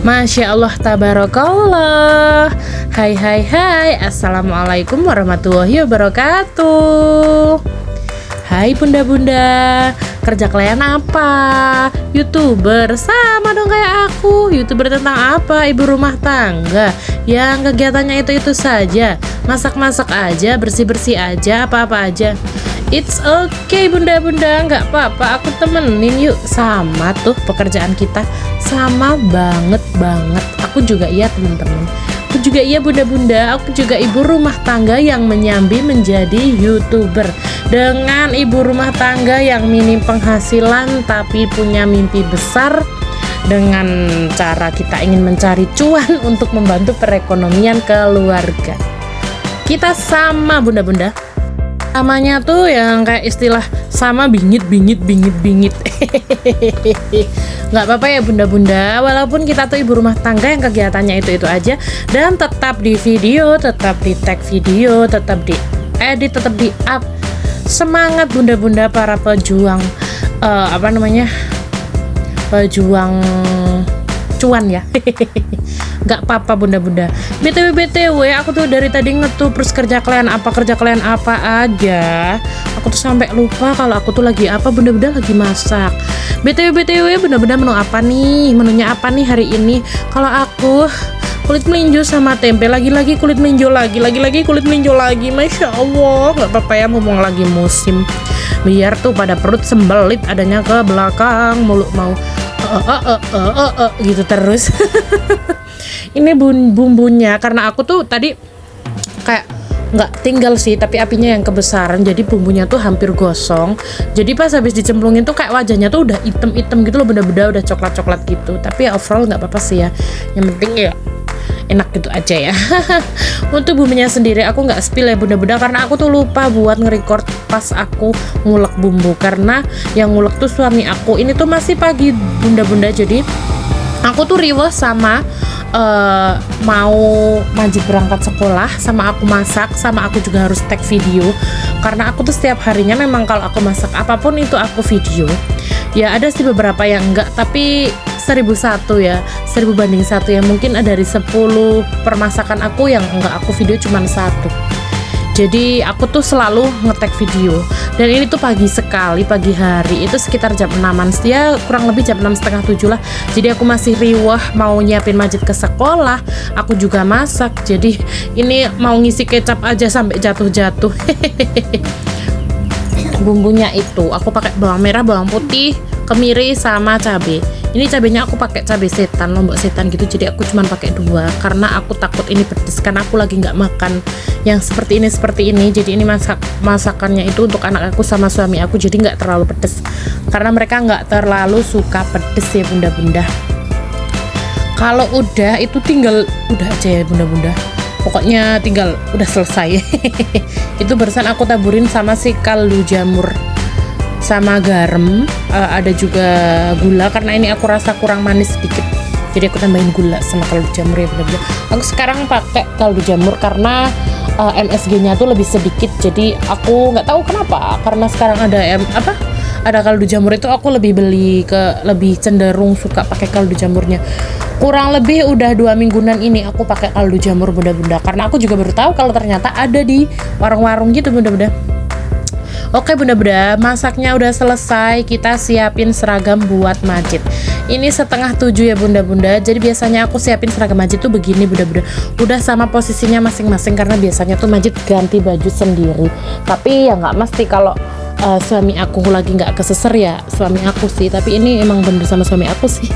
Masya Allah, tabarakallah. Hai hai hai, assalamualaikum warahmatullahi wabarakatuh. Hai bunda-bunda, kerja kalian apa? YouTuber? Sama dong kayak aku. YouTuber tentang apa? Ibu rumah tangga yang kegiatannya itu saja, masak-masak aja, bersih-bersih aja, apa-apa aja. It's okay bunda-bunda, nggak apa-apa, aku temenin yuk. Sama tuh pekerjaan kita, sama banget. Aku juga iya teman-teman, aku juga iya bunda-bunda, aku juga ibu rumah tangga yang menyambi menjadi YouTuber. Dengan ibu rumah tangga yang minim penghasilan tapi punya mimpi besar, dengan cara kita ingin mencari cuan untuk membantu perekonomian keluarga. Kita sama bunda-bunda. Namanya tuh yang kayak istilah sama bingit. Nggak apa-apa ya bunda-bunda, walaupun kita tuh ibu rumah tangga yang kegiatannya itu aja, dan tetap di video, tetap di tag video, tetap di edit, tetap di up. Semangat bunda-bunda para pejuang pejuang cuan ya. Nggak apa-apa bunda-bunda. BTW aku tuh dari tadi ngetuh terus kerja kalian apa aja. Aku tuh sampai lupa kalau aku tuh lagi apa bunda-bunda, lagi masak. BTW bunda-bunda menu apa nih? Menunya apa nih hari ini? Kalau aku kulit melinjo sama tempe, lagi-lagi kulit melinjo lagi kulit melinjo lagi. Masya Allah, nggak apa-apa ya, mumpung lagi musim. Biar tuh pada perut sembelit adanya ke belakang mulut mau gitu terus. Ini bumbunya, karena aku tuh tadi kayak nggak tinggal sih, tapi apinya yang kebesaran, jadi bumbunya tuh hampir gosong. Jadi pas habis dicemplungin tuh kayak wajahnya tuh udah item gitu loh bunda-bunda, udah coklat gitu. Tapi ya overall nggak apa-apa sih ya, yang penting ya enak gitu aja ya. Untuk bumbunya sendiri aku nggak spill ya bunda-bunda, karena aku tuh lupa buat nge-record pas aku ngulek bumbu, karena yang ngulek tuh suami aku. Ini tuh masih pagi bunda-bunda, jadi aku tuh riweh sama mau Majid berangkat sekolah, sama aku masak, sama aku juga harus tag video, karena aku tuh setiap harinya memang kalau aku masak apapun itu aku video. Ya ada sih beberapa yang enggak, tapi 1001 ya, 1000 banding 1 ya, mungkin ada dari 10 permasakan aku yang enggak aku video cuman 1. Jadi aku tuh selalu nge-tag video. Dan ini tuh pagi sekali, pagi hari, itu sekitar jam 6an ya, kurang lebih jam 6, setengah 7 lah. Jadi aku masih riwah mau nyiapin Majid ke sekolah, aku juga masak. Jadi ini mau ngisi kecap aja sampai jatuh-jatuh. Bumbunya itu aku pakai bawang merah, bawang putih, kemiri sama cabai. Ini cabenya aku pakai cabai setan, lombok setan gitu. Jadi aku cuma pakai 2 karena aku takut ini pedes, karena aku lagi nggak makan yang seperti ini. Jadi ini masakannya itu untuk anak aku sama suami aku, jadi nggak terlalu pedes karena mereka nggak terlalu suka pedes ya bunda-bunda. Kalau udah itu tinggal udah aja ya bunda-bunda, pokoknya tinggal udah selesai. Itu barusan aku taburin sama si kaldu jamur sama garam, ada juga gula karena ini aku rasa kurang manis sedikit, jadi aku tambahin gula sama kaldu jamur ya bener-bener. Aku sekarang pakai kaldu jamur karena MSG-nya tuh lebih sedikit, jadi aku nggak tahu kenapa, karena sekarang ada kaldu jamur itu aku lebih cenderung suka pakai kaldu jamurnya. Kurang lebih udah 2 mingguan ini aku pakai kaldu jamur bunda-bunda, karena aku juga baru tahu kalau ternyata ada di warung-warung gitu bunda-bunda. Oke bunda-bunda, masaknya udah selesai. Kita siapin seragam buat Majid. Ini 6:30 ya bunda-bunda. Jadi biasanya aku siapin seragam Majid tuh begini bunda-bunda. Udah sama posisinya masing-masing, karena biasanya tuh Majid ganti baju sendiri. Tapi ya nggak mesti kalau suami aku lagi nggak keseser ya suami aku sih. Tapi ini emang bener sama suami aku sih.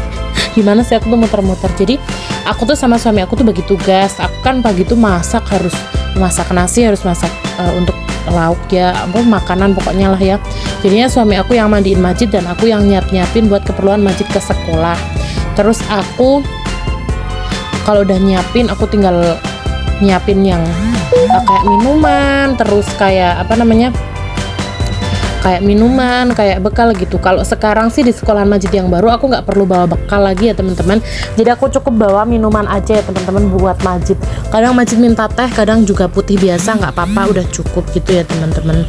Gimana sih, aku tuh muter-muter. Jadi aku tuh sama suami aku tuh bagi tugas. Aku kan pagi tuh harus masak nasi, harus masak untuk lauk ya, makanan pokoknya lah ya. Jadinya suami aku yang mandiin Majid dan aku yang nyiapin buat keperluan Majid ke sekolah. Terus aku kalau udah nyiapin, aku tinggal nyiapin yang kayak minuman, terus kayak kayak minuman, kayak bekal gitu. Kalau sekarang sih di sekolahan Majid yang baru aku nggak perlu bawa bekal lagi ya teman-teman. Jadi aku cukup bawa minuman aja ya teman-teman buat Majid. Kadang Majid minta teh, kadang juga putih biasa, nggak apa-apa, udah cukup gitu ya teman-teman.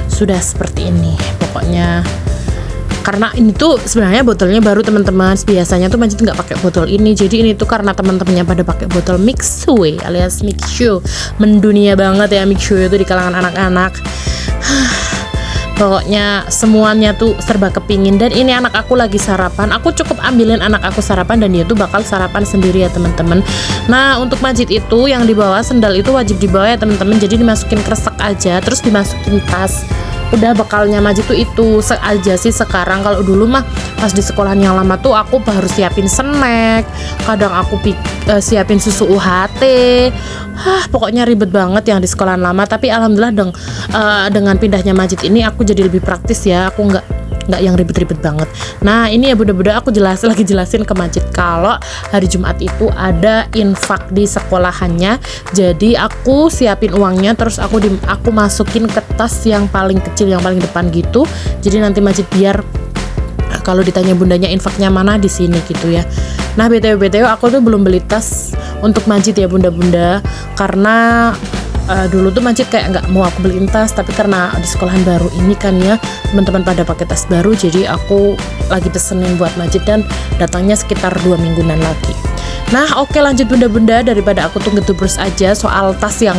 Sudah seperti ini pokoknya. Karena ini tuh sebenarnya botolnya baru teman-teman. Biasanya tuh Majid nggak pakai botol ini. Jadi ini tuh karena teman-temannya pada pakai botol Mixue alias Mixue. Mendunia banget ya Mixue itu di kalangan anak-anak. Pokoknya semuanya tuh serba kepingin. Dan ini anak aku lagi sarapan. Aku cukup ambilin anak aku sarapan dan dia tuh bakal sarapan sendiri ya teman-teman. Nah untuk Majid itu yang dibawa sendal itu wajib dibawa ya teman-teman. Jadi dimasukin kresek aja, terus dimasukin tas. Udah bekalnya Majid tuh itu aja sih sekarang. Kalau dulu mah pas di sekolahan yang lama tuh aku harus siapin snack, kadang aku siapin susu UHT. Pokoknya ribet banget yang di sekolahan lama. Tapi alhamdulillah dengan pindahnya Majid ini aku jadi lebih praktis ya. Aku nggak yang ribet-ribet banget. Nah ini ya bunda-bunda aku lagi jelasin ke Majid kalau hari Jumat itu ada infak di sekolahannya. Jadi aku siapin uangnya, terus aku masukin ke tas yang paling kecil, yang paling depan gitu. Jadi nanti Majid biar kalau ditanya bundanya infaknya mana di sini gitu ya. Nah btw aku tuh belum beli tas untuk Majid ya bunda-bunda, karena dulu tuh Majid kayak nggak mau aku beliin tas, tapi karena di sekolahan baru ini kan ya teman-teman pada pakai tas baru, jadi aku lagi pesenin buat Majid dan datangnya sekitar 2 mingguan lagi. Nah oke, lanjut bunda-bunda, daripada aku tuh ngetubrus aja soal tas yang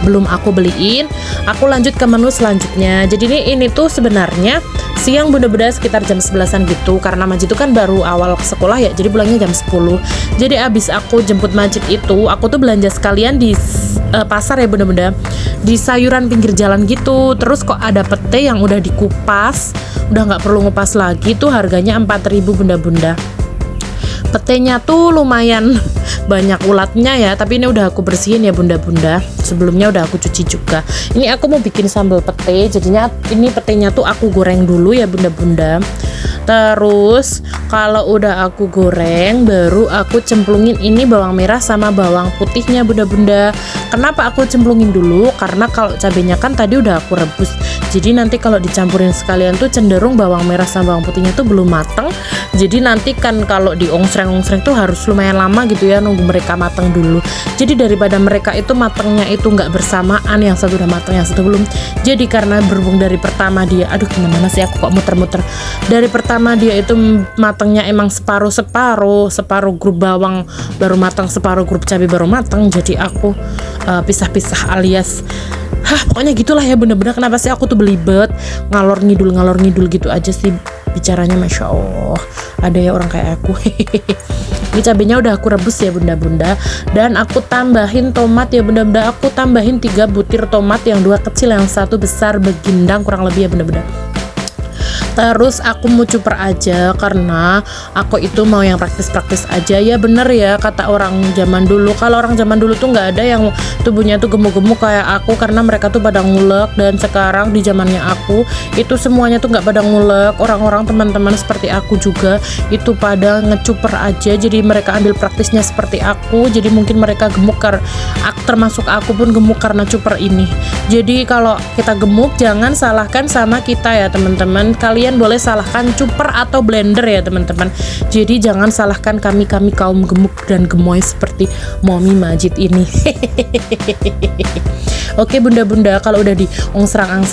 belum aku beliin, aku lanjut ke menu selanjutnya. Jadi ini tuh sebenarnya siang bunda-bunda sekitar jam 11-an gitu, karena Majid itu kan baru awal ke sekolah ya, jadi pulangnya jam 10. Jadi abis aku jemput Majid itu, aku tuh belanja sekalian di pasar ya bunda-bunda, di sayuran pinggir jalan gitu. Terus kok ada pete yang udah dikupas, udah nggak perlu ngupas lagi, tuh harganya 4.000 bunda-bunda. Petenya tuh lumayan banyak ulatnya ya, tapi ini udah aku bersihin ya bunda-bunda. Sebelumnya udah aku cuci juga. Ini aku mau bikin sambal pete, jadinya ini petenya tuh aku goreng dulu ya bunda-bunda. Terus kalau udah aku goreng, baru aku cemplungin ini bawang merah sama bawang putihnya bunda-bunda. Kenapa aku cemplungin dulu? Karena kalau cabenya kan tadi udah aku rebus. Jadi nanti kalau dicampurin sekalian tuh cenderung bawang merah sama bawang putihnya tuh belum mateng. Jadi nanti kan kalau diongsreng-ongsreng tuh harus lumayan lama gitu ya, nunggu mereka mateng dulu. Jadi daripada mereka itu matengnya itu nggak bersamaan, yang satu udah mateng yang satu belum. Jadi karena berhubung dari pertama dia, aduh gimana sih aku kok muter-muter. Dari pertama dia itu matengnya emang separuh grup bawang baru matang, separuh grup cabai baru matang. Jadi aku pisah-pisah alias pokoknya gitulah ya bener-bener. Kenapa sih aku tuh belibet ngalor ngidul gitu aja sih bicaranya. Masya Allah, ada ya orang kayak aku. Ini cabenya udah aku rebus ya bunda-bunda, dan aku tambahin tomat ya bunda-bunda. Aku tambahin 3 butir tomat, yang 2 kecil yang 1 besar, begindang kurang lebih ya bunda-bunda. Terus aku mau cuper aja karena aku itu mau yang praktis-praktis aja. Ya bener ya kata orang zaman dulu, kalau orang zaman dulu tuh nggak ada yang tubuhnya tuh gemuk-gemuk kayak aku, karena mereka tuh pada ngulek. Dan sekarang di zamannya aku itu semuanya tuh nggak pada ngulek. Orang-orang teman-teman seperti aku juga itu pada ngecuper aja. Jadi mereka ambil praktisnya seperti aku. Jadi mungkin mereka gemuk, termasuk aku pun gemuk karena cuper ini. Jadi kalau kita gemuk jangan salahkan sama kita ya teman-teman. kalian boleh salahkan chopper atau blender ya teman-teman. Jadi jangan salahkan kami kaum gemuk dan gemoy seperti Mommy Majid ini. Oke bunda-bunda, kalau udah di ongsrang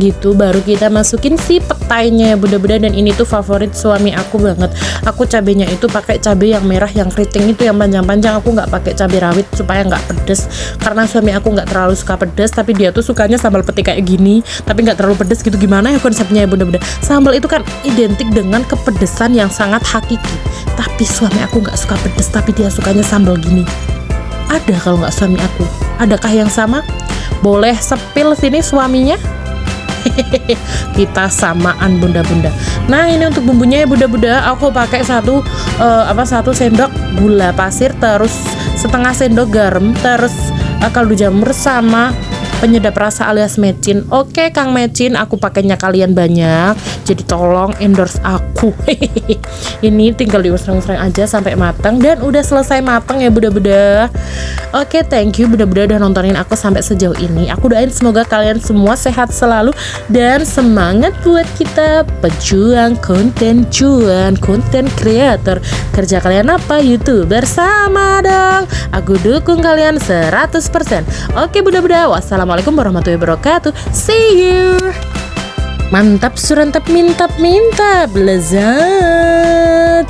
gitu, baru kita masukin si petainya ya bunda-bunda. Dan ini tuh favorit suami aku banget. Aku cabenya itu pakai cabai yang merah, yang keriting itu, yang panjang-panjang. Aku nggak pakai cabai rawit supaya nggak pedes, karena suami aku nggak terlalu suka pedes, tapi dia tuh sukanya sambal peti kayak gini, tapi nggak terlalu pedes gitu. Gimana ya konsepnya ya bunda-bunda? Sambal itu kan identik dengan kepedesan yang sangat hakiki, tapi suami aku nggak suka pedes, tapi dia sukanya sambal gini. Ada kalau nggak suami aku? Adakah yang sama? Boleh sepil sini suaminya? Kita samaan bunda-bunda. Nah ini untuk bumbunya ya bunda-bunda, aku pakai satu sendok gula pasir, terus setengah sendok garam, terus kaldu jamur sama penyedap rasa alias mecin. Oke Kang Mecin, aku pakainya kalian banyak, jadi tolong endorse aku. Ini tinggal diusreng-usreng aja sampai matang, dan udah selesai matang ya bunda-bunda. Oke, thank you bunda-bunda udah nontonin aku sampai sejauh ini. Aku doain semoga kalian semua sehat selalu dan semangat buat kita pejuang konten cuan, konten creator. Kerja kalian apa? YouTuber sama dong. Aku dukung kalian 100%. Oke bunda-bunda, wassalamualaikum warahmatullahi wabarakatuh. See you. Mantap surantap mintap lezat.